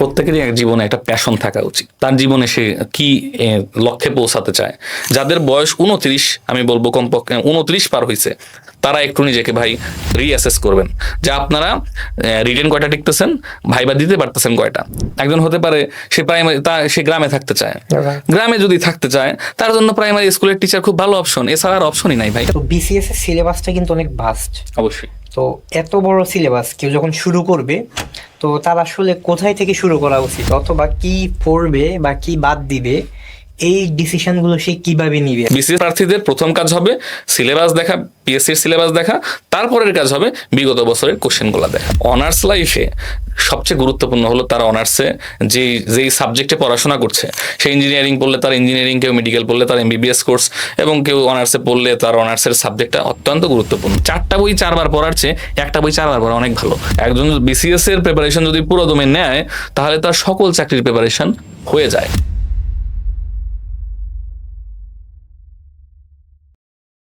প্রত্যেকেরই এক জীবনে একটা প্যাশন থাকা উচিত, তার জীবনে সে কি লক্ষ্যে পৌঁছাতে চায়। যাদের বয়স 29, আমি বলবো কমপক্ষে 29 পার হয়েছে, তারা একটু নিজেকে ভাই রিঅ্যাসেস করবেন যে আপনারা রিটেন কয়টা টিকতেছেন, ভাইবা দিতে পারতেছেন কয়টা। একজন হতে পারে সে প্রাইমারি, সে গ্রামে থাকতে চায়, গ্রামে যদি থাকতে চায় তার জন্য প্রাইমারি স্কুলের টিচার খুব ভালো অপশন, এছাড়া আর অপশনই নাই ভাই। তো বিসিএস এর সিলেবাসটা কিন্তু অনেক ভাস্ট। অবশ্যই। তো এত বড় সিলেবাস কেউ যখন শুরু করবে, তো তার আসলে কোথায় থেকে শুরু করা উচিত, অথবা কি পড়বে বা কি বাদ দিবে, এই ডিসিশনগুলো সে কিভাবে নিবে? বিসিএস প্রার্থীদের প্রথম কাজ হবে সিলেবাস দেখা, পিএসসির সিলেবাস দেখা, তারপরের কাজ হবে বিগত বছরের কোশ্চেনগুলো দেখা। অনার্স লাইফে সবচেয়ে গুরুত্বপূর্ণ হলো তারা অনার্সে যেই সাবজেক্টে পড়াশোনা করছে, সে ইঞ্জিনিয়ারিং পড়লে তার ইঞ্জিনিয়ারিং, কেউ মেডিকেল পড়লে তার এমবিবিএস কোর্স, এবং কেউ অনার্সে পড়লে তার অনার্সের সাবজেক্টটা অত্যন্ত গুরুত্বপূর্ণ। 4টা বই 4বার পড়ার চেয়ে একটা বই 4বার পড়া অনেক ভালো। একজন বিসিএস এর প্রিপারেশন যদি পুরো দমে নেয়, তাহলে তার সকল চাকরির প্রিপারেশন হয়ে যায়।